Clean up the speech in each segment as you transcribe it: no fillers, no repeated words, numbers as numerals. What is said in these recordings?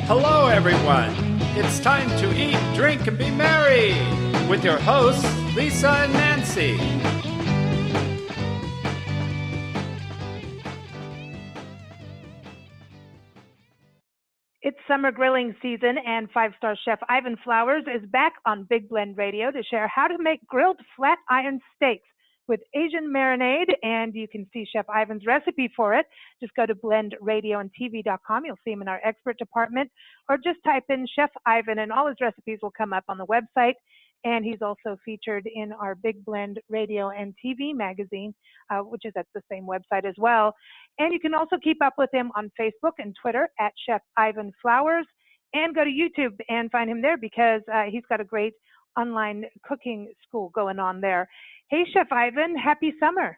Hello, everyone. It's time to eat, drink, and be merry with your hosts, Lisa and Nancy. It's summer grilling season, and five-star chef Ivan Flowers is back on Big Blend Radio to share how to make grilled flat iron steaks with Asian marinade, and you can see Chef Ivan's recipe for it. Just go to blendradioandtv.com. You'll see him in our expert department, or just type in Chef Ivan, and all his recipes will come up on the website. And he's also featured in our Big Blend Radio and TV magazine, which is at the same website as well. And you can also keep up with him on Facebook and Twitter at Chef Ivan Flowers, and go to YouTube and find him there because he's got a great online cooking school going on there. Hey, Chef Ivan, happy summer.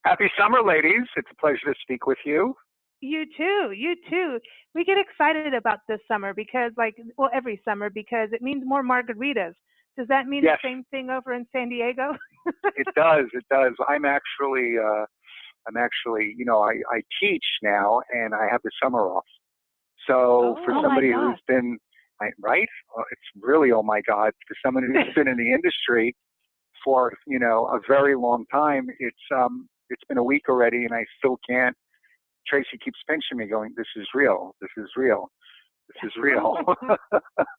Happy summer, ladies. It's a pleasure to speak with you. You too. You too. We get excited about this summer because, every summer, because it means more margaritas. Does that mean Yes. the same thing over in San Diego? It does. It does. I'm actually, I teach now and I have the summer off. So for somebody who's been, right? It's really, oh my God, for someone who's been in the industry for, a very long time, it's been a week already and I still can't. Tracy keeps pinching me going, this is real. This is real. This is real.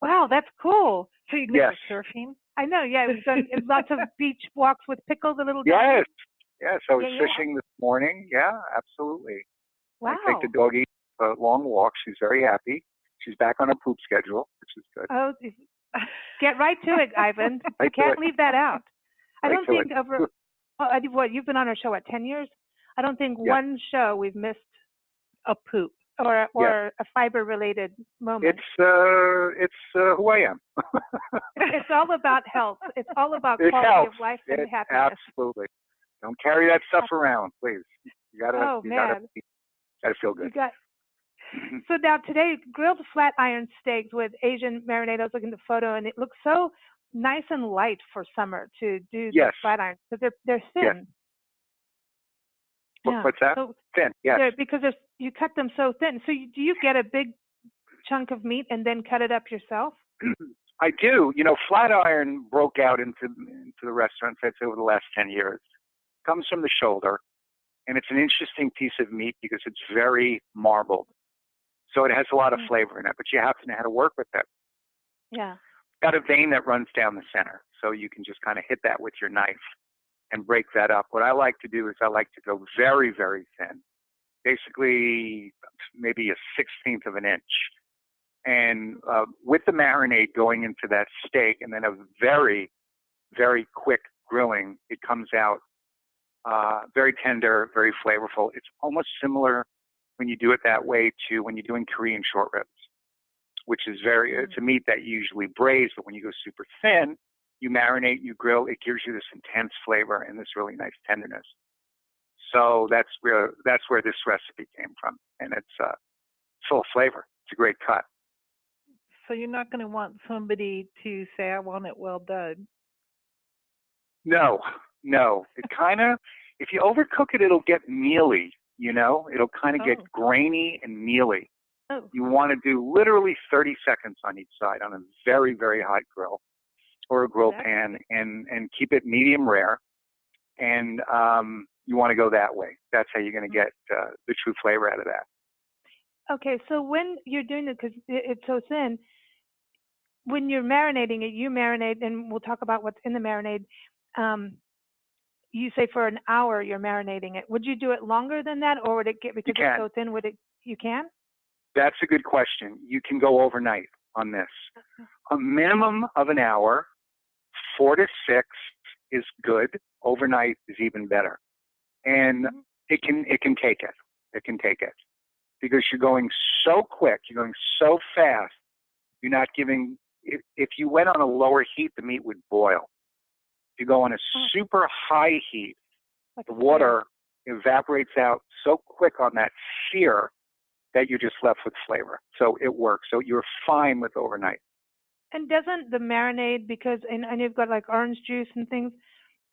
Wow, that's cool. So you Yes. go surfing? I know, yeah. It was lots of beach walks with pickles, a little dog. Yes. Yes. I was Yeah. fishing this morning. Yeah, absolutely. Wow. I take the doggie for a long walk. She's very happy. She's back on her poop schedule, which is good. Oh, get right to it, Ivan. You Right to can't it. leave that out. I Right don't to think it. you've been on our show, 10 years? I don't think Yeah. one show we've missed a poop or a fiber-related moment. It's who I am. It's all about health. It's all about It's quality health. of life and happiness. Absolutely. Don't carry that stuff around, please. You gotta feel good. So now today, grilled flat iron steaks with Asian marinade. I was looking at the photo, and it looks so nice and light for summer to do the Yes. flat irons because they're thin. Yes. Yeah. What's that? So, Thin. Yes. because you cut them so thin. So do you get a big chunk of meat and then cut it up yourself? I do. Flat iron broke out into the restaurants, I'd say, over the last 10 years. Comes from the shoulder, and it's an interesting piece of meat because it's very marbled. So it has a lot of flavor in it, but you have to know how to work with it. Yeah. Got a vein that runs down the center, so you can just kind of hit that with your knife and break that up. What I like to do is I like to go very, very thin, basically maybe a 1/16 of an inch. And with the marinade going into that steak and then a very, very quick grilling, it comes out very tender, very flavorful. It's almost similar when you do it that way to when you're doing Korean short ribs, which is it's a meat that you usually braise, but when you go super thin, you marinate, you grill, it gives you this intense flavor and this really nice tenderness. So that's where this recipe came from, and it's full of flavor. It's a great cut. So you're not going to want somebody to say, I want it well done. No. It kind of, if you overcook it, it'll get mealy, It'll kind of get grainy and mealy. Oh. You want to do literally 30 seconds on each side on a very, very hot grill or a grill pan and keep it medium rare. And you want to go that way. That's how you're going to get the true flavor out of that. Okay, so when you're doing it, because it's so thin, when you're marinating it, you marinate, and we'll talk about what's in the marinade. You say for an hour you're marinating it. Would you do it longer than that, or would it get, because it's so thin, you can? That's a good question. You can go overnight on this. A minimum of an hour, 4 to 6 is good. Overnight is even better. And it can take it. It can take it. Because you're going so quick, you're going so fast, you're not giving, if you went on a lower heat, the meat would boil. If you go on a super high heat, the water evaporates out so quick on that sear that you're just left with flavor. So it works. So you're fine with overnight. And doesn't the marinade, because, and you've got like orange juice and things,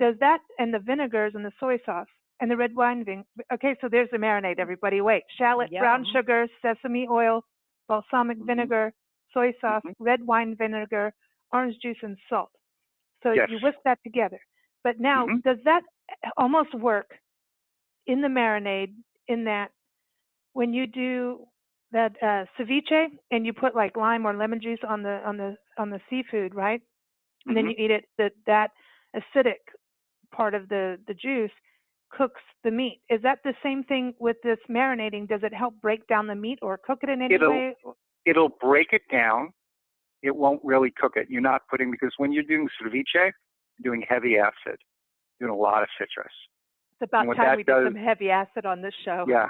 does that, and the vinegars and the soy sauce and the red wine, okay, so there's the marinade, everybody. Wait, shallot, brown sugar, sesame oil, balsamic vinegar, soy sauce, red wine vinegar, orange juice, and salt. So Yes. you whisk that together. But now, does that almost work in the marinade in that when you do that ceviche and you put like lime or lemon juice on the seafood, right? And then you eat it, that acidic part of the juice cooks the meat. Is that the same thing with this marinating? Does it help break down the meat or cook it in any way? It'll break it down. It won't really cook it. You're not putting, because when you're doing ceviche, you're doing heavy acid, doing a lot of citrus. It's about time we did some heavy acid on this show. Yeah,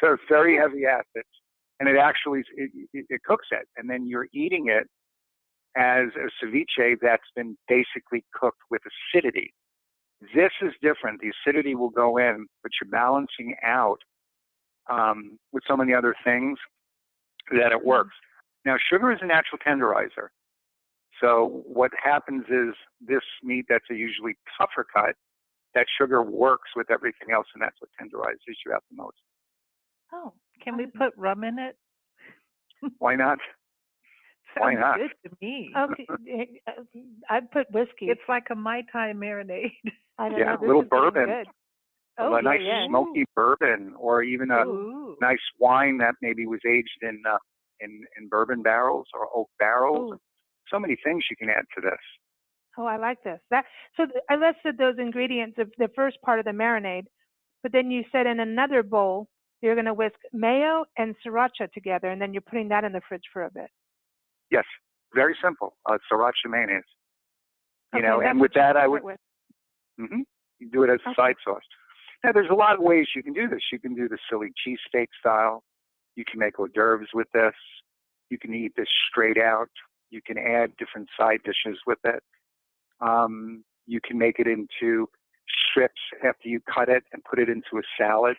so it's very heavy acid, and it actually it cooks it, and then you're eating it as a ceviche that's been basically cooked with acidity. This is different. The acidity will go in, but you're balancing out with so many other things that it works. Now, sugar is a natural tenderizer. So what happens is this meat that's a usually tougher cut, that sugar works with everything else, and that's what tenderizes you out the most. Oh, can we put rum in it? Why not? Why not? Good to me. Okay, I'd put whiskey. It's like a Mai Tai marinade. I don't know. A little bourbon. Good. A nice smoky bourbon, or even a nice wine that maybe was aged in bourbon barrels or oak barrels. So many things you can add to this. Oh, I like this. I listed those ingredients of the first part of the marinade, but then you said in another bowl you're going to whisk mayo and sriracha together, and then you're putting that in the fridge for a bit. Yes, very simple. Sriracha mayonnaise. You Okay, know, and with that I would. You do it as a side sauce. Now, there's a lot of ways you can do this. You can do the Philly cheesesteak style. You can make hors d'oeuvres with this. You can eat this straight out. You can add different side dishes with it. You can make it into strips after you cut it and put it into a salad.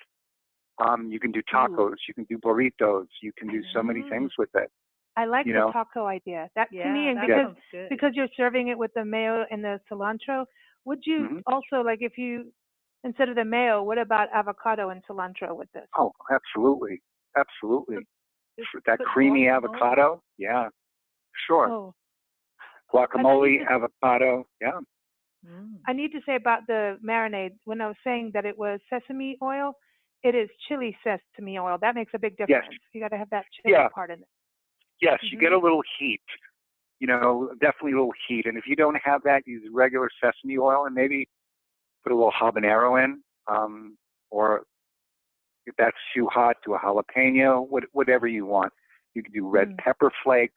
You can do tacos. You can do burritos. You can do so many things with it. I like the taco idea. That to me, and because you're serving it with the mayo and the cilantro, would you also, like, if you, instead of the mayo, what about avocado and cilantro with this? Oh, absolutely. Absolutely. That creamy avocado. Yeah, sure. Oh. Guacamole, avocado. Yeah. I need to say about the marinade, when I was saying that it was sesame oil, it is chili sesame oil. That makes a big difference. Yes. You got to have that chili part in it. Yes, you get a little heat. You know, definitely a little heat. And if you don't have that, use regular sesame oil and maybe put a little habanero in. Or if that's too hot, do a jalapeno, whatever you want. You can do red pepper flakes.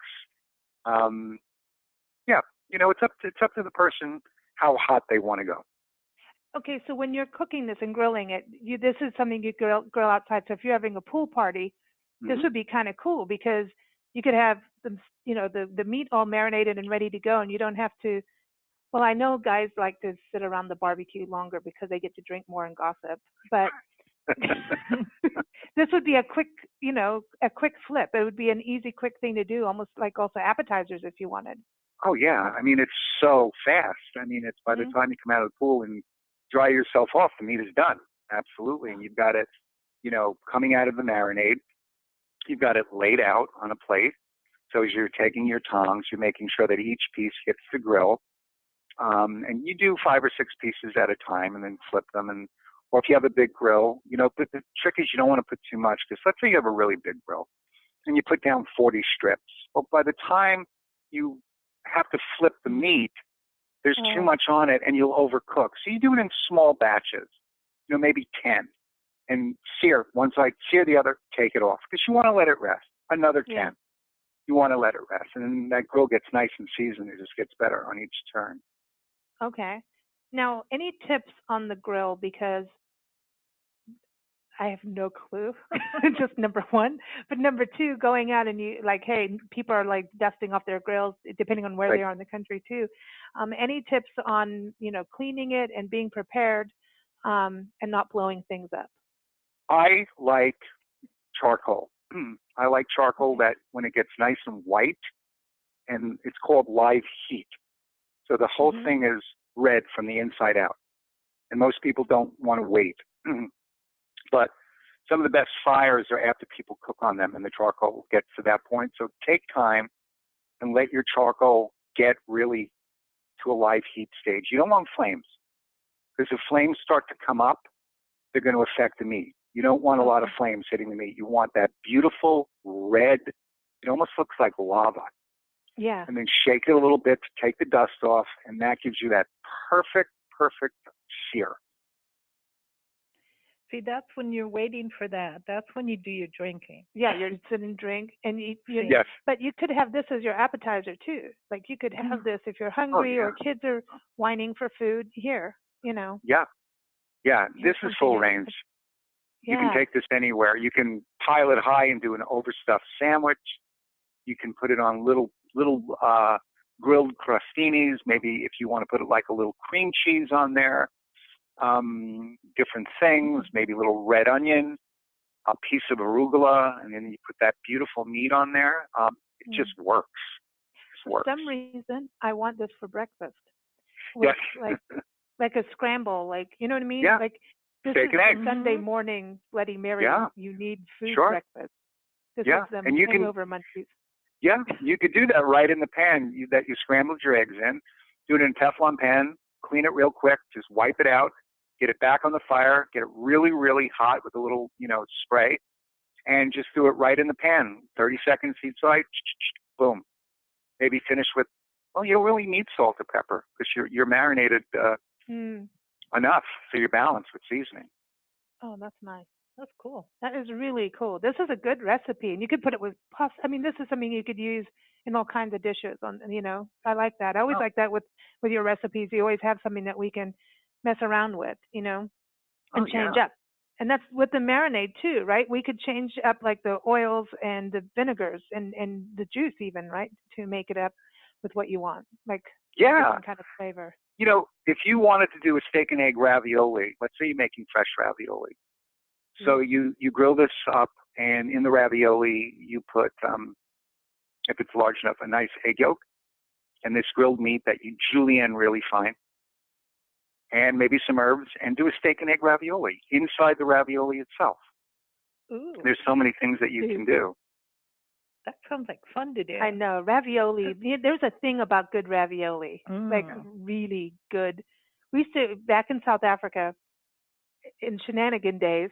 Yeah, you know, it's up to the person how hot they want to go. Okay, so when you're cooking this and grilling it, this is something you grill outside. So if you're having a pool party, this would be kind of cool because you could have the meat all marinated and ready to go, and you don't have to. Well, I know guys like to sit around the barbecue longer because they get to drink more and gossip, but this would be a quick flip. It would be an easy, quick thing to do, almost like also appetizers if you wanted. Oh yeah, I mean it's so fast. I mean it's by the time you come out of the pool and dry yourself off, the meat is done. Absolutely, and you've got it, coming out of the marinade. You've got it laid out on a plate. So as you're taking your tongs, you're making sure that each piece hits the grill. And you do 5 or 6 pieces at a time and then flip them. Or if you have a big grill, but the trick is you don't want to put too much, because let's say you have a really big grill and you put down 40 strips. Well, by the time you have to flip the meat, there's too much on it and you'll overcook. So you do it in small batches, maybe 10. And sear one side, sear the other, take it off, because you want to let it rest. Another 10. Yeah. You want to let it rest. And then that grill gets nice and seasoned. It just gets better on each turn. Okay. Now, any tips on the grill? Because I have no clue, just number one. But number two, going out and people are like dusting off their grills, depending on where they are in the country too. Any tips on, cleaning it and being prepared and not blowing things up? I like charcoal. I like charcoal that when it gets nice and white, and it's called live heat. So the whole thing is red from the inside out. And most people don't want to wait. But some of the best fires are after people cook on them and the charcoal gets to that point. So take time and let your charcoal get really to a live heat stage. You don't want flames, because if flames start to come up, they're going to affect the meat. You don't want a lot of flames hitting the meat. You want that beautiful red, it almost looks like lava. Yeah. And then shake it a little bit to take the dust off, and that gives you that perfect sear. See, that's when you're waiting for that. That's when you do your drinking. Yeah, you're sitting and drink, and Yes. But you could have this as your appetizer too. Like you could have this if you're hungry or kids are whining for food. Here, Yeah. This is full range. You can take this anywhere. You can pile it high and do an overstuffed sandwich. You can put it on little grilled crostinis. Maybe if you want to put it like a little cream cheese on there. Different things, maybe a little red onion, a piece of arugula, and then you put that beautiful meat on there. It just works. For some reason, I want this for breakfast. Yes. like a scramble, like, you know what I mean? Yeah. Like this Steak is and eggs. Sunday morning Bloody Mary. Yeah. You need food breakfast. This yeah. is them And you can hangover munchies. Yeah, you could do that right in the pan that you scrambled your eggs in. Do it in a Teflon pan. Clean it real quick. Just wipe it out. Get it back on the fire. Get it really, really hot with a little, spray, and just do it right in the pan. 30 seconds each side. Boom. Maybe finish with. Well, you don't really need salt or pepper because you're marinated enough, so you're balanced with seasoning. Oh, that's nice. That's cool. That is really cool. This is a good recipe, and you could put it with pasta. I mean, this is something you could use in all kinds of dishes. I like that. I always like that with your recipes. You always have something that we can mess around with, and change up. And that's with the marinade too, right? We could change up like the oils and the vinegars and the juice even, right, to make it up with what you want, like different kind of flavor. If you wanted to do a steak and egg ravioli, let's say you're making fresh ravioli. So you grill this up, and in the ravioli you put, if it's large enough, a nice egg yolk, and this grilled meat that you julienne really fine, and maybe some herbs, and do a steak and egg ravioli inside the ravioli itself. Ooh. There's so many things that you can do. That sounds like fun to do. I know. Ravioli, there's a thing about good ravioli, like really good. We used to, back in South Africa, in shenanigan days,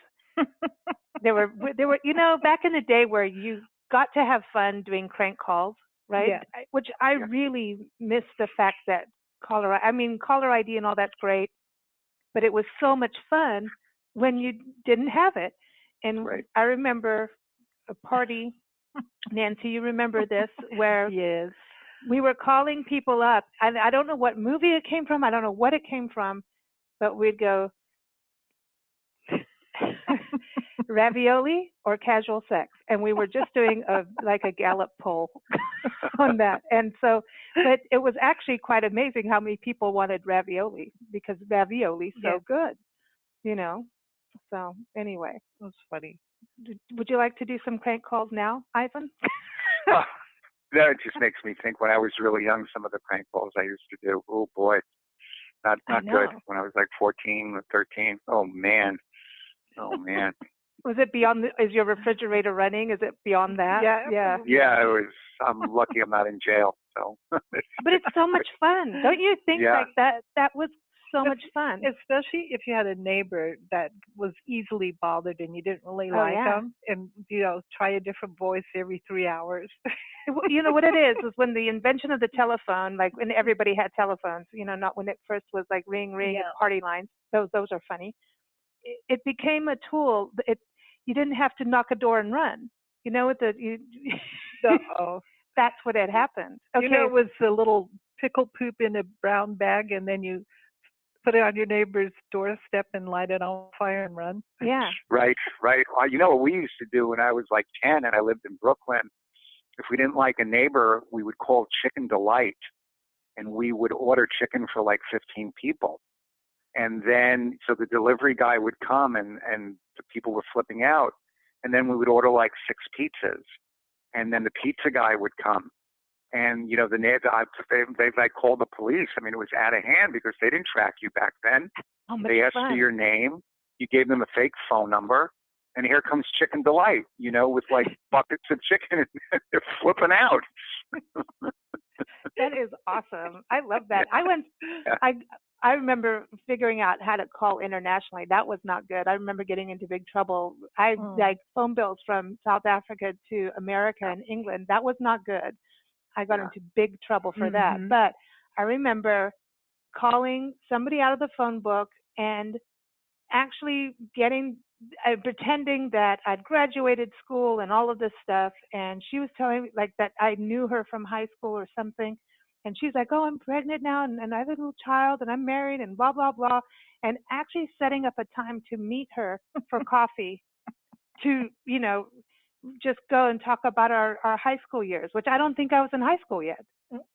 there were back in the day where you got to have fun doing crank calls, right? Yeah. Which I really miss the fact that caller ID and all that's great, but it was so much fun when you didn't have it. And I remember a party, Nancy, you remember this, where yes, we were calling people up. I don't know what movie it came from. I don't know what it came from, but we'd go, ravioli or casual sex, and we were just doing a Gallup poll on that. And so, but it was actually quite amazing how many people wanted ravioli because ravioli's so good, So anyway, that's funny. Would you like to do some crank calls now, Ivan? That just makes me think when I was really young, some of the prank calls I used to do. Oh boy, not good. When I was like 14 or 13. Oh man. Was it beyond? Is your refrigerator running? Is it beyond that? Yeah. Yeah, it was. I'm lucky I'm not in jail. So. But it's so much fun, don't you think? Like that. That was so much fun, especially if you had a neighbor that was easily bothered and you didn't really like them, and try a different voice every 3 hours. You know what it is when the invention of the telephone, like when everybody had telephones, not when it first was like ring party lines. Those are funny. It became a tool. You didn't have to knock a door and run. That's what had happened. Okay. It was the little pickle poop in a brown bag, and then you put it on your neighbor's doorstep and light it on fire and run. Yeah. Right. What we used to do when I was like 10 and I lived in Brooklyn, if we didn't like a neighbor, we would call Chicken Delight, and we would order chicken for like 15 people. And then, so the delivery guy would come and the people were flipping out. And then we would order like 6 pizzas. And then the pizza guy would come. And, the neighbor, they called the police. I mean, it was out of hand because they didn't track you back then. They asked for your name. You gave them a fake phone number. and here comes Chicken Delight, with like buckets of chicken, and they're flipping out. That is awesome. I love that. I remember figuring out how to call internationally. That was not good. I remember getting into big trouble. Like phone bills from South Africa to America and England. That was not good. I got into big trouble for that. But I remember calling somebody out of the phone book and actually pretending that I'd graduated school and all of this stuff. And she was telling me like that I knew her from high school or something. And she's like, oh, I'm pregnant now and I have a little child and I'm married and blah, blah, blah. And actually setting up a time to meet her for coffee to, just go and talk about our high school years, which I don't think I was in high school yet.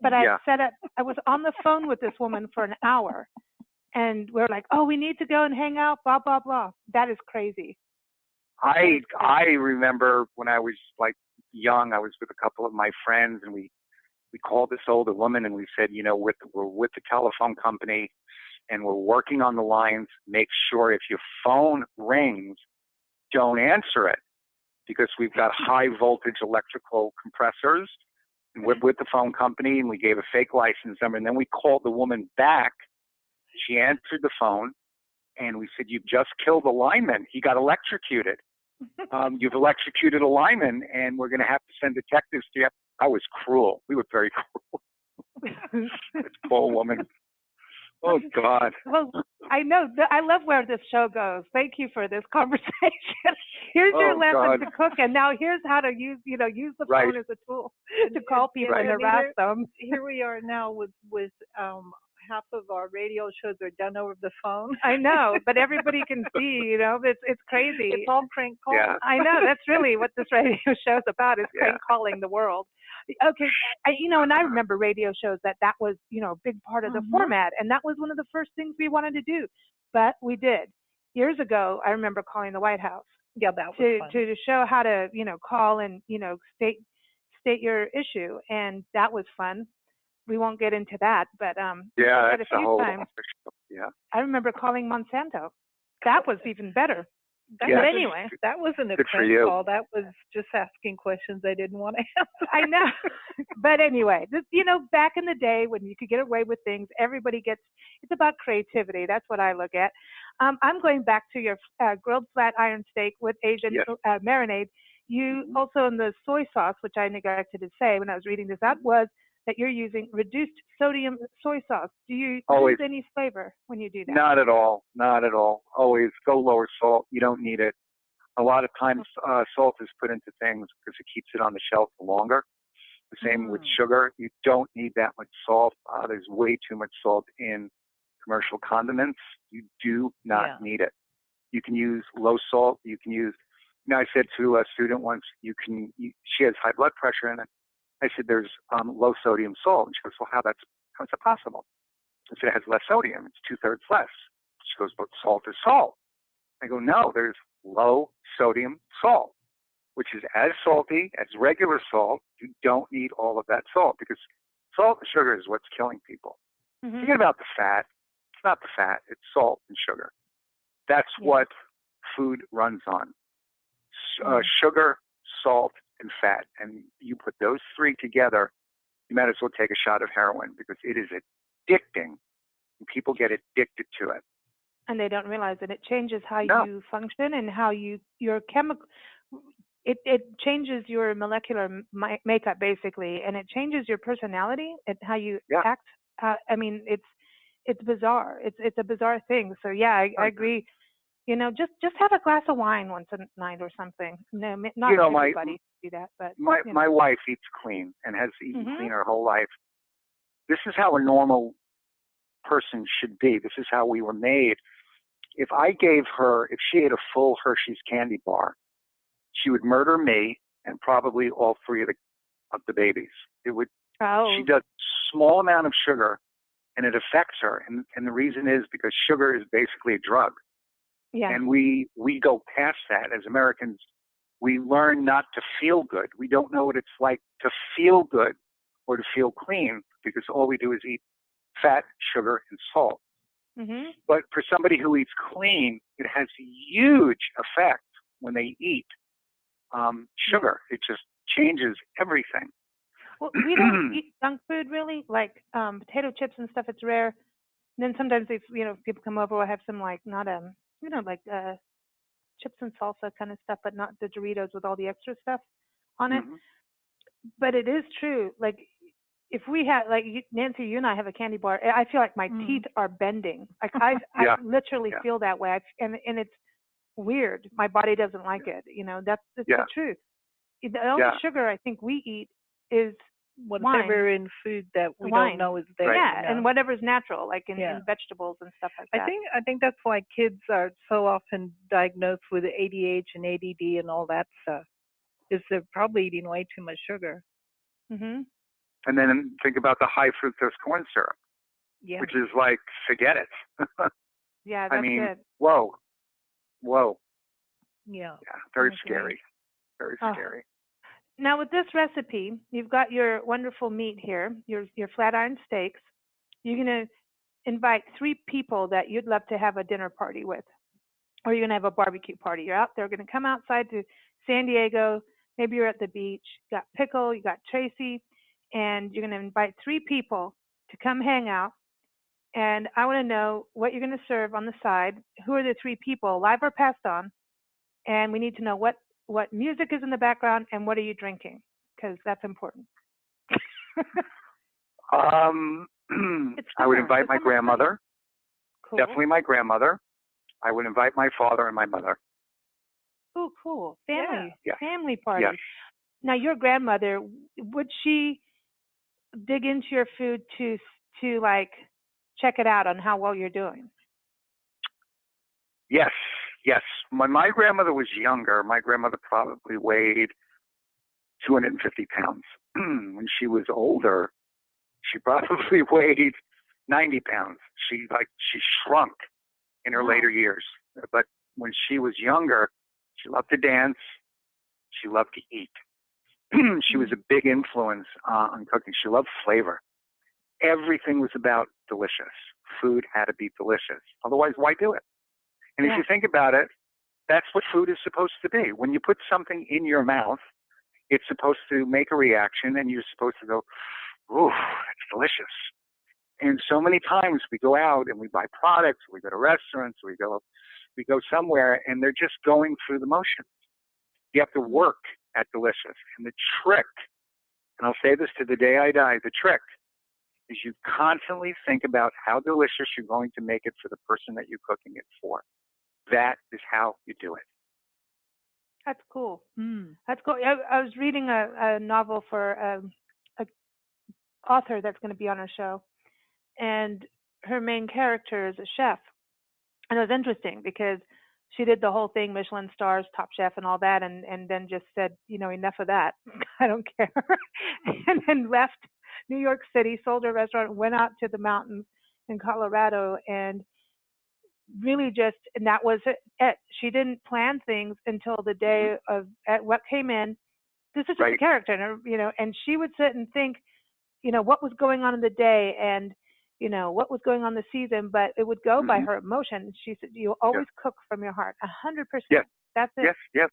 But I was on the phone with this woman for an hour. And we're like, oh, we need to go and hang out, blah, blah, blah. That is crazy. I remember when I was like young, I was with a couple of my friends and we called this older woman and we said, we're with the telephone company and we're working on the lines. Make sure if your phone rings, don't answer it because we've got high voltage electrical compressors and we're with the phone company and we gave a fake license number and then we called the woman back. She answered the phone and we said, you've just killed a lineman. He got electrocuted. You've electrocuted a lineman and we're going to have to send detectives to you. I was cruel. We were very cruel. This poor woman. Oh, God. Well, I know. I love where this show goes. Thank you for this conversation. Here's your lesson to cook, and now here's how to use the phone as a tool to call people and harass them. Here we are now with half of our radio shows are done over the phone. I know, but everybody can see, it's crazy. It's all crank calling. Yeah. I know, that's really what this radio show is about, is crank calling the world. Okay, and I remember radio shows that was, a big part of the format, and that was one of the first things we wanted to do, but we did. Years ago, I remember calling the White House. Yeah, that was fun. To show how to, call and, state your issue, and that was fun. We won't get into that, but that's a few times. Yeah. I remember calling Monsanto. That was even better. But anyway, that wasn't a prank call. That was just asking questions I didn't want to answer. I know. But anyway, back in the day when you could get away with things, it's about creativity. That's what I look at. I'm going back to your grilled flat iron steak with Asian marinade. You also in the soy sauce, which I neglected to say when I was reading this out, was that you're using reduced sodium soy sauce. Do you use any flavor when you do that? Not at all. Not at all. Always go lower salt. You don't need it. A lot of times salt is put into things because it keeps it on the shelf longer. The same with sugar. You don't need that much salt. There's way too much salt in commercial condiments. You do not need it. You can use low salt. You can use, I said to a student once, she has high blood pressure and I said, there's low sodium salt. And she goes, well, how's that possible? I said, it has less sodium. It's 2/3 less. She goes, but salt is salt. I go, no, there's low sodium salt, which is as salty as regular salt. You don't need all of that salt because salt and sugar is what's killing people. Forget about the fat. It's not the fat. It's salt and sugar. That's what food runs on. Sugar, salt, and fat. And you put those three together, you might as well take a shot of heroin because it is addicting. And people get addicted to it. And they don't realize that it changes how you function and how your chemical. It changes your molecular makeup basically, and it changes your personality and how you act. It's bizarre. It's a bizarre thing. So I agree. Just have a glass of wine once a night or something. No, not everybody do that, but my wife eats clean and has eaten clean her whole life. This is how a normal person should be. This is how we were made. If she ate a full Hershey's candy bar, she would murder me and probably all three of the babies. It would. She does small amount of sugar, and it affects her. And the reason is because sugar is basically a drug. Yeah. And we go past that as Americans. We learn not to feel good. We don't know what it's like to feel good or to feel clean because all we do is eat fat, sugar, and salt. But for somebody who eats clean, it has a huge effect when they eat sugar. It just changes everything. Well, we don't eat junk food really, like potato chips and stuff. It's rare. And then sometimes if people come over, we'll have some like not like chips and salsa kind of stuff, but not the Doritos with all the extra stuff on it. But it is true. Like if we had, like Nancy, you and I have a candy bar, I feel like my teeth are bending. Like I literally feel that way. And it's weird. My body doesn't like it. That's the truth. The only sugar I think we eat is whatever in food that we don't know is there. Yeah, and whatever's natural, like in vegetables and stuff like that. I think that's why kids are so often diagnosed with ADH and ADD and all that stuff. Is they're probably eating way too much sugar. And then think about the high fructose corn syrup, which is like, forget it. Yeah, that's good. Whoa. Yeah, very scary. Very scary. Now with this recipe, you've got your wonderful meat here, your flat iron steaks. You're going to invite 3 people that you'd love to have a dinner party with, or you're going to have a barbecue party. You're out there, going to come outside to San Diego. Maybe you're at the beach. You got Pickle, you got Tracy, and you're going to invite 3 people to come hang out. And I want to know what you're going to serve on the side. Who are the 3 people, live or passed on? And we need to know what music is in the background and what are you drinking, because that's important. I would invite my grandmother. Cool. Definitely my grandmother. I would invite my father and my mother. Oh, cool. Family. Yeah. Family party. Yes. Now, your grandmother, would she dig into your food to like check it out on how well you're doing? Yes. When my grandmother was younger, my grandmother probably weighed 250 pounds. When she was older, she probably weighed 90 pounds. She shrunk in her later years. But when she was younger, she loved to dance. She loved to eat. She was a big influence on cooking. She loved flavor. Everything was about delicious. Food had to be delicious. Otherwise, why do it? And if you think about it, that's what food is supposed to be. When you put something in your mouth, it's supposed to make a reaction, and you're supposed to go, ooh, it's delicious. And so many times we go out and we buy products, we go to restaurants, we go somewhere, and they're just going through the motions. You have to work at delicious. And the trick, and I'll say this to the day I die, the trick is you constantly think about how delicious you're going to make it for the person that you're cooking it for. That is how you do it. That's cool. That's cool. I was reading a novel for an author that's going to be on our show, and her main character is a chef. And it was interesting because she did the whole thing, Michelin stars, Top Chef, and all that, and then just said, enough of that. I don't care. And then left New York City, sold her restaurant, went out to the mountains in Colorado, and really and that was it. She didn't plan things until the day of what came in. This is just a character, and she would sit and think, what was going on in the day and, what was going on the season, but it would go by her emotion. She said, you always cook from your heart, 100%. Yes. That's it. Yes.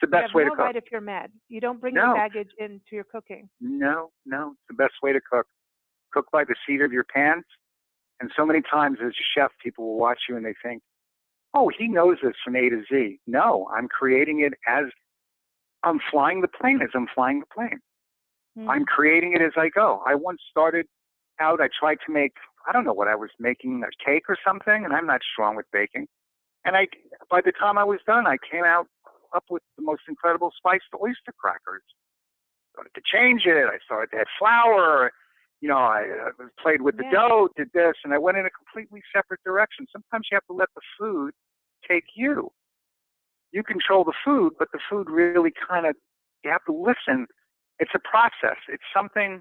It's the best way to cook. You have no right if you're mad. You don't bring your baggage into your cooking. No. It's the best way to cook. Cook by the seat of your pants. And so many times as a chef, people will watch you and they think, oh, he knows this from A to Z. No, I'm creating it as I'm flying the plane, I'm creating it as I go. I once started out, I tried to make, I don't know what I was making, a cake or something, and I'm not strong with baking. And by the time I was done, I came up with the most incredible spiced oyster crackers. Started to change it. I started to add flour. I played with the dough, did this, and I went in a completely separate direction. Sometimes you have to let the food take you. You control the food, but the food really you have to listen. It's a process. It's something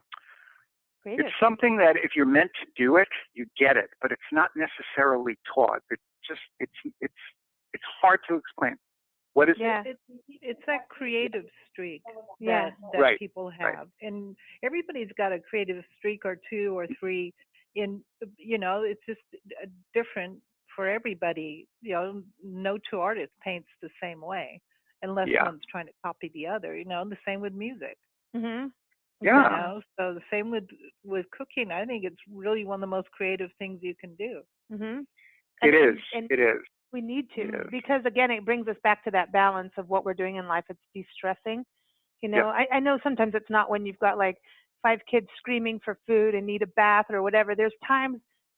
that if you're meant to do it, you get it, but it's not necessarily taught. It's hard to explain. What is it? It's that creative streak that people have. And everybody's got a creative streak or 2 or 3 it's just different for everybody. No 2 artists paints the same way. unless one's trying to copy the other. The same with music. Mm-hmm. Yeah. So the same with cooking. I think it's really one of the most creative things you can do. Mm-hmm. It is. We need to, because again, it brings us back to that balance of what we're doing in life. It's de-stressing. I know sometimes it's not when you've got like 5 kids screaming for food and need a bath or whatever. There's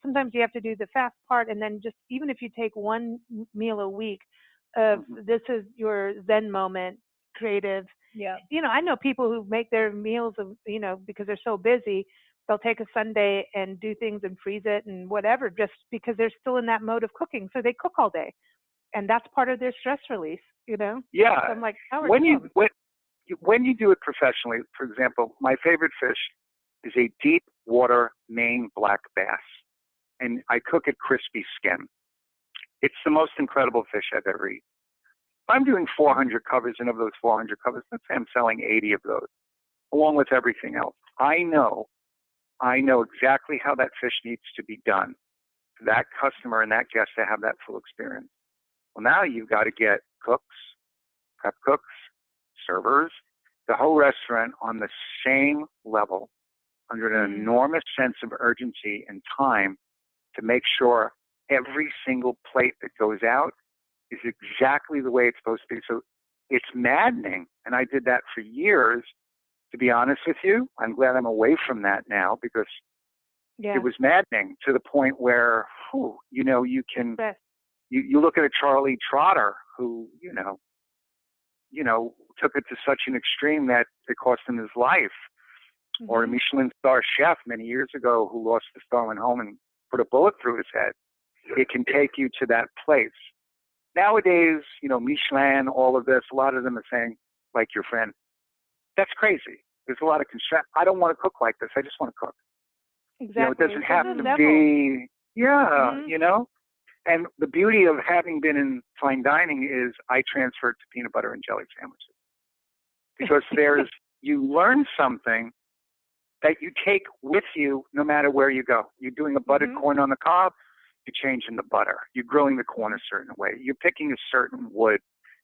sometimes you have to do the fast part, and then just even if you take one meal a week of this is your Zen moment, creative. Yeah. I know people who make their meals of, because they're so busy, they'll take a Sunday and do things and freeze it and whatever, just because they're still in that mode of cooking. So they cook all day, and that's part of their stress release. Yeah. So I'm like, when you do it professionally, for example, my favorite fish is a deep water Maine black bass, and I cook it crispy skin. It's the most incredible fish I've ever eaten. I'm doing 400 covers, and of those 400 covers, let's say I'm selling 80 of those, along with everything else. I know exactly how that fish needs to be done for that customer and that guest to have that full experience. Well, now you've got to get cooks, prep cooks, servers, the whole restaurant on the same level, under an enormous sense of urgency and time to make sure every single plate that goes out is exactly the way it's supposed to be. So it's maddening. And I did that for years, to be honest with you. I'm glad I'm away from that now, because it was maddening to the point where, you can, you look at a Charlie Trotter who, took it to such an extreme that it cost him his life. Or a Michelin star chef many years ago who lost the star, went home and put a bullet through his head. It can take you to that place. Nowadays, Michelin, all of this, a lot of them are saying, like your friend, that's crazy. There's a lot of constraint. I don't want to cook like this. I just want to cook. Exactly. It doesn't have to be, And the beauty of having been in fine dining is I transferred to peanut butter and jelly sandwiches. Because you learn something that you take with you no matter where you go. You're doing a buttered corn on the cob, you're changing the butter. You're grilling the corn a certain way. You're picking a certain wood.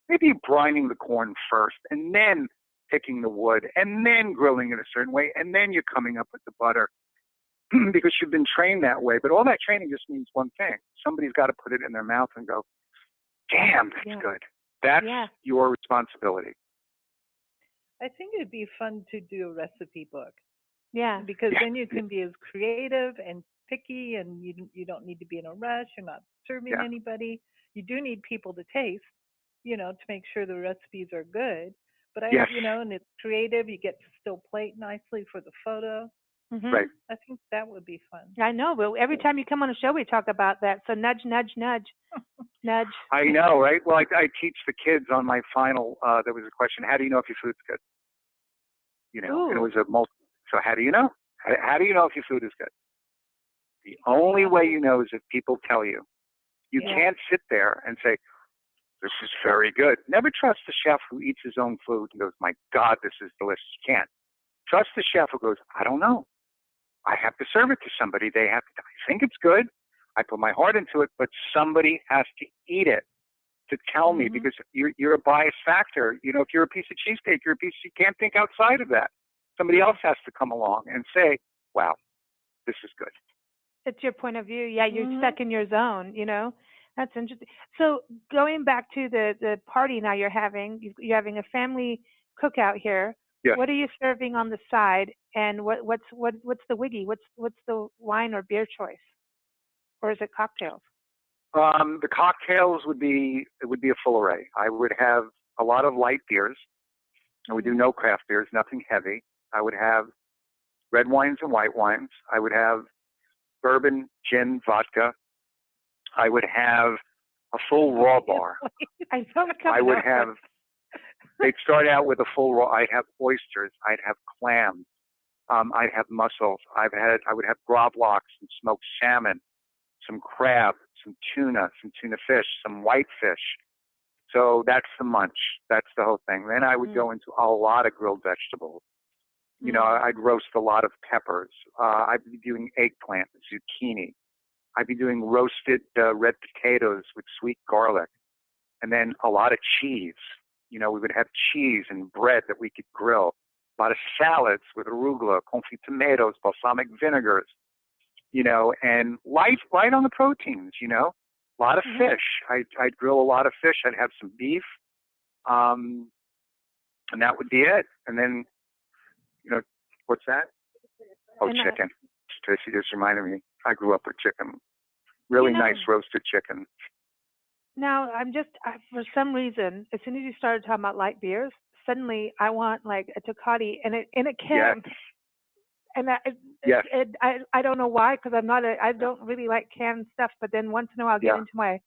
Maybe you're brining the corn first and then picking the wood and then grilling it a certain way, and then you're coming up with the butter because you've been trained that way. But all that training just means one thing. Somebody's got to put it in their mouth and go, damn, that's good. That's your responsibility. I think it'd be fun to do a recipe book. Yeah. Because then you can be as creative and picky, and you don't need to be in a rush. You're not serving anybody. You do need people to taste, to make sure the recipes are good. But and it's creative. You get to still plate nicely for the photo. Right. I think that would be fun. I know, but every time you come on a show, we talk about that. So nudge, nudge, nudge, nudge. I know, right? Well, I teach the kids on my final. There was a question: how do you know if your food's good? And it was So how do you know? How do you know if your food is good? The only way you know is if people tell you. You can't sit there and say, this is very good. Never trust the chef who eats his own food and goes, my God, this is delicious. You can't. Trust the chef who goes, I don't know. I have to serve it to somebody. I think it's good. I put my heart into it, but somebody has to eat it to tell me, because you're a biased factor. If you're a piece of cheesecake, you can't think outside of that. Somebody else has to come along and say, wow, this is good. It's your point of view. Yeah, you're stuck in your zone, That's interesting. So going back to the party now you're having a family cookout here. Yes. What are you serving on the side, and what's the wiggy? What's the wine or beer choice, or is it cocktails? The cocktails would be a full array. I would have a lot of light beers. I would do no craft beers, nothing heavy. I would have red wines and white wines. I would have bourbon, gin, vodka. I would have a full raw bar. I would have. They'd start out with a full raw. I'd have oysters. I'd have clams. I'd have mussels. I would have gravlax and smoked salmon, some crab, some tuna fish, some whitefish. So that's the munch. That's the whole thing. Then I would go into a lot of grilled vegetables. I'd roast a lot of peppers. I'd be doing eggplant, zucchini. I'd be doing roasted red potatoes with sweet garlic. And then a lot of cheese. You know, we would have cheese and bread that we could grill. A lot of salads with arugula, confit tomatoes, balsamic vinegars, you know, and light on the proteins, you know. A lot of fish. I'd grill a lot of fish. I'd have some beef, and that would be it. And then, you know, what's that? Oh, And, chicken. Tracy just reminded me. I grew up with chicken. Really nice roasted chicken. Now, for some reason, as soon as you started talking about light beers, suddenly I want like a Tecate in a can. Yes. And Yes. I don't know why, because I don't really like canned stuff. But then once in a while, I'll get into my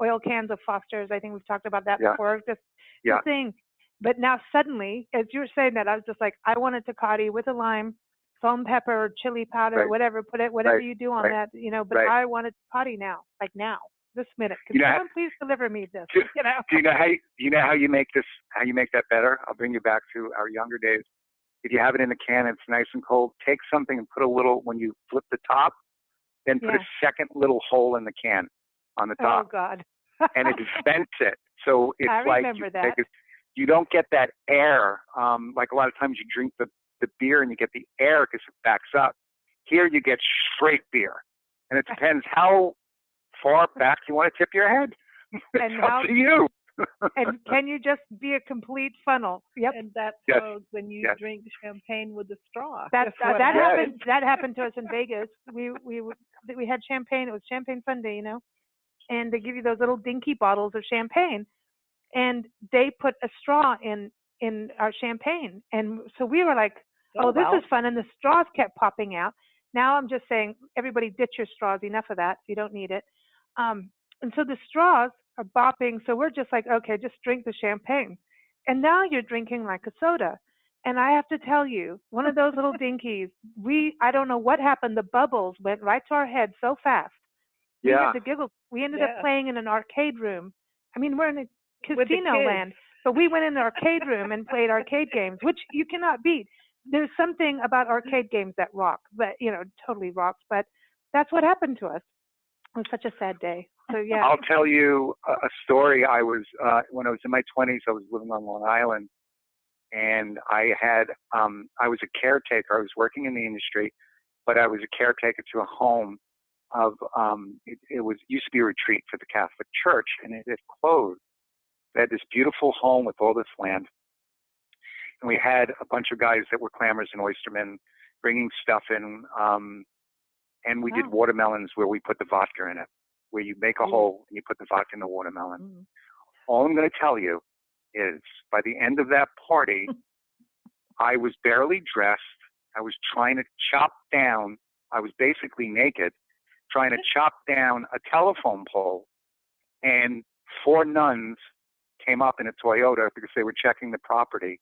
oil cans of Foster's. I think we've talked about that before. Just the thing. But now suddenly, as you were saying that, I was just like, I want a Tecate with a lime, salt and pepper, or chili powder, whatever. Put it, whatever you do on that, you know. But I want a Tecate now, like now, this minute. Can someone please deliver me this? You know. Do you know how you make this? How you make that better? I'll bring you back to our younger days. If you have it in the can, it's nice and cold. Take something and put a little, when you flip the top, then put a second little hole in the can on the top. Oh, God. And it vents it. So it's like you don't get that air. Like a lot of times you drink the beer and you get the air because it backs up. Here you get straight beer. And it depends how far back you want to tip your head. It's up to you. And can you just be a complete funnel? Yep. And that's how when you drink champagne with a straw. That happened. That happened to us in Vegas. We had champagne. It was Champagne Sunday, you know, and they give you those little dinky bottles of champagne, and they put a straw in our champagne, and so we were like, "Oh, this is fun!" And the straws kept popping out. Now I'm just saying, everybody ditch your straws. Enough of that. You don't need it. And so the straws are bopping. So we're just like, okay, just drink the champagne. And now you're drinking like a soda. And I have to tell you, one of those little dinkies, I don't know what happened. The bubbles went right to our head so fast. We had to giggle. We ended up playing in an arcade room. I mean, we're in a casino land, but we went in the arcade room and played arcade games, which you cannot beat. There's something about arcade games that rock, but, you know, totally rocks. But that's what happened to us. It was such a sad day. So, yeah. I'll tell you a story. I was, when I was in my 20s, I was living on Long Island, and I was a caretaker. I was working in the industry, but I was a caretaker to a home of, it used to be a retreat for the Catholic Church, and it had closed. They had this beautiful home with all this land. And we had a bunch of guys that were clammers and oystermen bringing stuff in, and we did watermelons where we put the vodka in it, where you make a hole and you put the vodka in the watermelon. All I'm going to tell you is by the end of that party, I was barely dressed. I was trying to chop down, I was basically naked, trying to chop down a telephone pole, and 4 nuns came up in a Toyota because they were checking the property,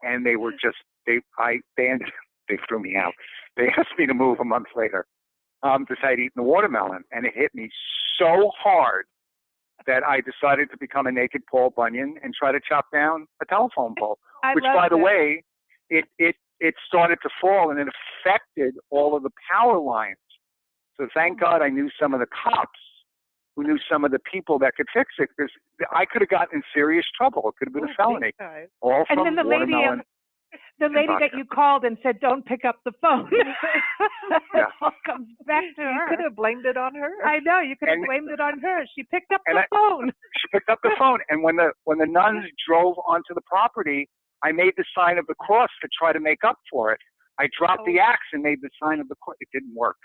and they were just, they threw me out. They asked me to move a month later. Decided eating the watermelon, and it hit me so hard that I decided to become a naked Paul Bunyan and try to chop down a telephone pole, which, by the way, it started to fall, and it affected all of the power lines. So thank God I knew some of the cops who knew some of the people that could fix it, because I could have gotten in serious trouble. It could have been a felony. All from and then watermelon. The lady that you called and said, "Don't pick up the phone." It all comes back to her. You could have blamed it on her. I know, you could have blamed it on her. She picked up the phone. She picked up the phone, and when the nuns drove onto the property, I made the sign of the cross to try to make up for it. I dropped the axe and made the sign of the cross. It didn't work.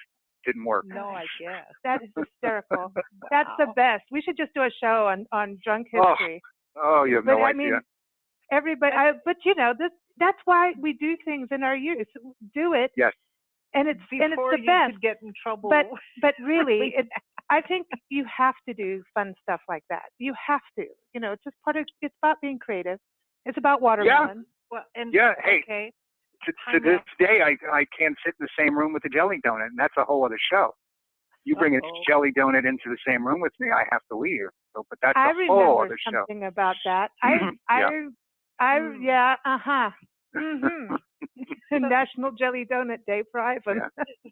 No, I guess. That is hysterical. That's the best. We should just do a show on drunk history. Oh, you have no idea. I mean, everybody, but you know, that's why we do things in our youth. Do it. Yes. And it's the you best. Could get in trouble. But really, I think you have to do fun stuff like that. You have to. You know, it's just it's about being creative. It's about watermelon. Well, and hey, to this day, I can't sit in the same room with a jelly donut, and that's a whole other show. You bring a jelly donut into the same room with me, I have to leave. So, but that's a whole other show. I remember something about that. National Jelly Donut Day for Ivan.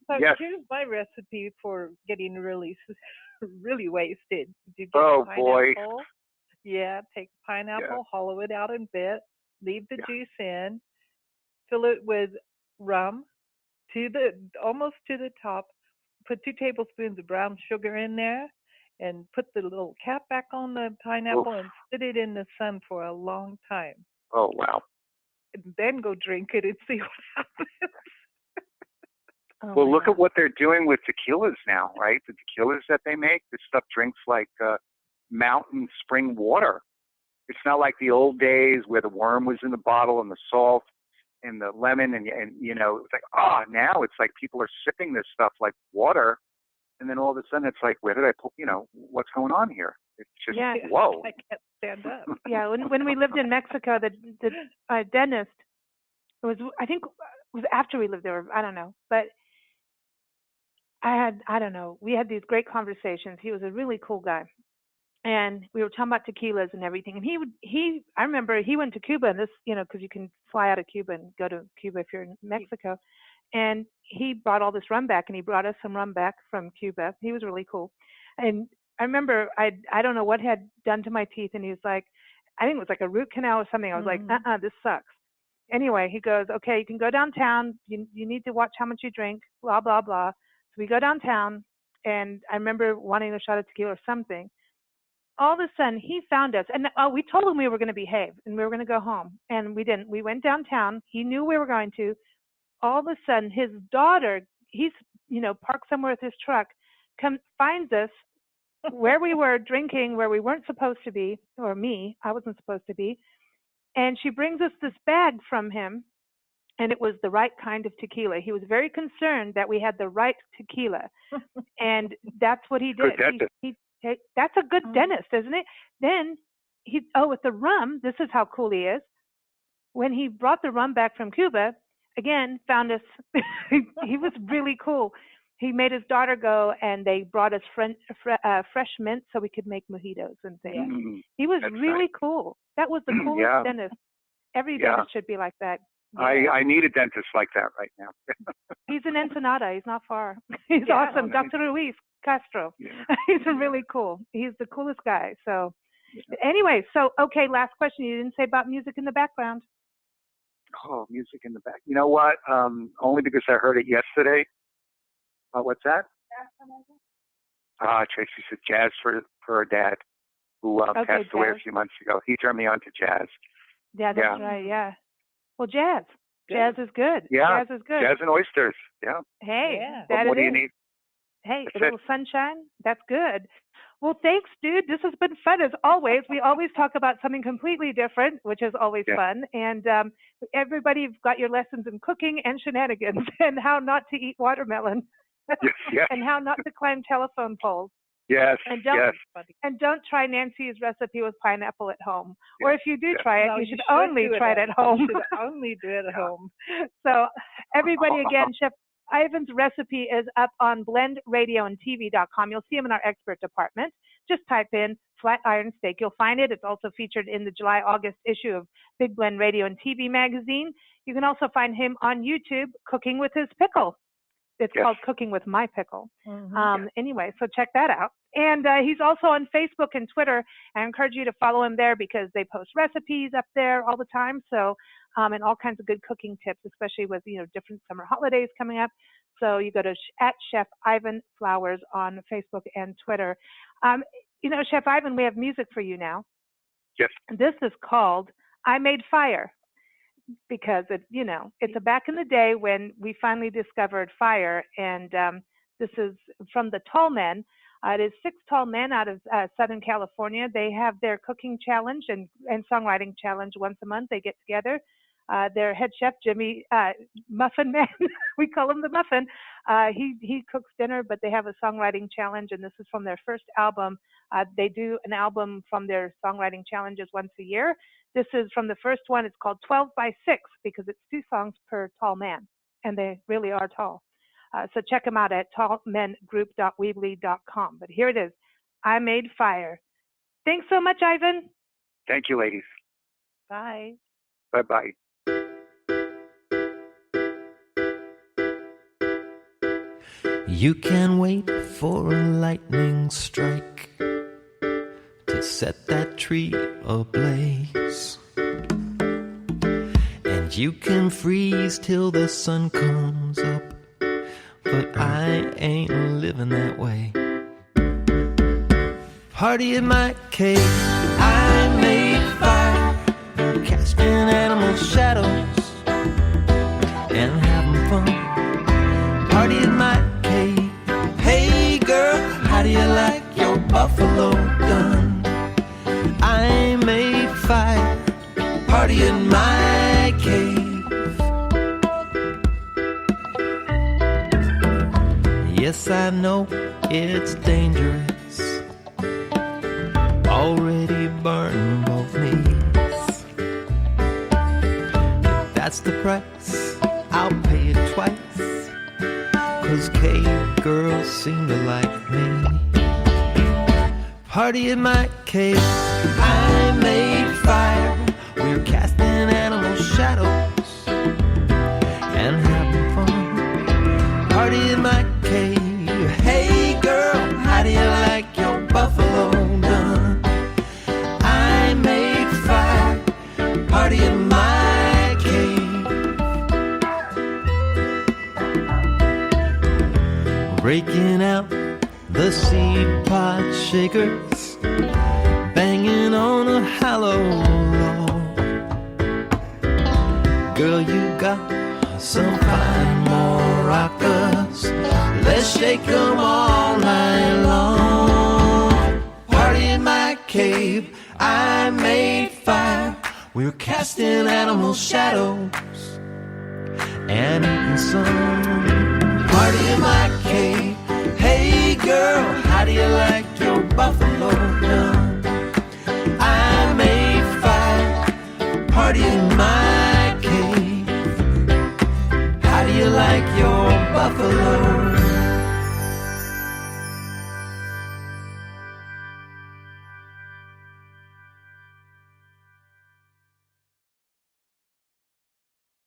So here's my recipe for getting really, really wasted. You get pineapple, Yeah, take pineapple, hollow it out in bits, leave the Yeah. juice in, fill it with rum almost to the top. Put 2 tablespoons of brown sugar in there, and put the little cap back on the pineapple and sit it in the sun for a long time. Oh, wow. And then go drink it and see what happens. Well, look at what they're doing with tequilas now, right? The tequilas that they make, this stuff drinks like mountain spring water. It's not like the old days where the worm was in the bottle and the salt and the lemon and you know, it's like, now it's like people are sipping this stuff like water, and then all of a sudden it's like, where did I put, you know, what's going on here? It's just, whoa. I can't stand up. Yeah, when we lived in Mexico, the dentist, I think it was after we lived there, I don't know, but we had these great conversations. He was a really cool guy. And we were talking about tequilas and everything. And I remember he went to Cuba, and this, you know, because you can fly out of Cuba and go to Cuba if you're in Mexico. And he brought all this rum back, and he brought us some rum back from Cuba. He was really cool. And I remember I don't know what had done to my teeth, and he was like, I think it was like a root canal or something. I was like, this sucks. Anyway, he goes, okay, you can go downtown. You need to watch how much you drink, blah, blah, blah. So we go downtown, and I remember wanting a shot of tequila or something. All of a sudden, he found us, and we told him we were going to behave, and we were going to go home, and we didn't. We went downtown. He knew we were going to. All of a sudden, his daughter, he's, you know, parked somewhere with his truck, finds us where we were drinking, where we weren't supposed to be, or me, I wasn't supposed to be, and she brings us this bag from him, and it was the right kind of tequila. He was very concerned that we had the right tequila, and that's what he did. That's a good dentist, isn't it? Then with the rum, this is how cool he is. When he brought the rum back from Cuba, again, found us. He was really cool. He made his daughter go, and they brought us fresh mint so we could make mojitos and things. He was really cool. That was the coolest dentist. Every dentist should be like that. I need a dentist like that right now. He's in Ensenada. He's not far. He's awesome. Dr. Ruiz Castro. Yeah. He's really cool. He's the coolest guy. So anyway, okay, last question. You didn't say about music in the background. Oh, music in the back. You know what? Only because I heard it yesterday. What's that? Tracy said jazz for her dad, who passed away a few months ago. He turned me on to jazz. Yeah, that's right. Yeah. Well, jazz. Jazz is good. Yeah. Jazz is good. Jazz and oysters. Yeah. Hey, what do you need? Hey, a little sunshine. That's good. Well, thanks, dude. This has been fun as always. We always talk about something completely different, which is always fun. And everybody, you've got your lessons in cooking and shenanigans, and how not to eat watermelon, and how not to climb telephone poles. Yes. And don't try Nancy's recipe with pineapple at home. Or if you do try it, you should only try it at home. You should only do it at home. So everybody, again, Chef Ivan's recipe is up on blendradioandtv.com. You'll see him in our expert department. Just type in flat iron steak. You'll find it. It's also featured in the July-August issue of Big Blend Radio and TV magazine. You can also find him on YouTube, Cooking with His Pickle. It's called Cooking with My Pickle. Anyway, so check that out. And he's also on Facebook and Twitter. I encourage you to follow him there because they post recipes up there all the time. So, and all kinds of good cooking tips, especially with, you know, different summer holidays coming up. So you go to @Chef Ivan Flowers on Facebook and Twitter. You know, Chef Ivan, we have music for you now. Yes. This is called I Made Fire, because it's back in the day when we finally discovered fire. And this is from the Tall Men. It is 6 tall men out of Southern California. They have their cooking challenge and songwriting challenge once a month. They get together. Their head chef, Jimmy Muffin Man, we call him the Muffin. He cooks dinner, but they have a songwriting challenge, and this is from their first album. They do an album from their songwriting challenges once a year. This is from the first one. It's called 12 by 6 because it's 2 songs per tall man, and they really are tall. So check them out at tallmengroup.weebly.com. But here it is, I Made Fire. Thanks so much, Ivan. Thank you, ladies. Bye. Bye-bye. You can wait for a lightning strike to set that tree ablaze. And you can freeze till the sun comes up, but I ain't living that way. Party in my cave, I made fire, casting animal shadows and having fun. Party in my cave, hey girl, how do you like your buffalo done? I made fire, party in my cave. Yes, I know it's dangerous, already burned both knees. If that's the price, I'll pay it twice, 'cause cave girls seem to like me. Party in my cave, I made fire, we're casting animal shadows and having fun. Party in my cave, hey girl, how do you like your buffalo done? I made fire, party in my cave. Breaking out the seed pod shakers, banging on a hollow log. Girl, you got some fine maracas, let's shake them all night long. Party in my cave, I made fire, we're casting animal shadows and eating some. Party in my cave, hey girl, how do you like your buffalo done?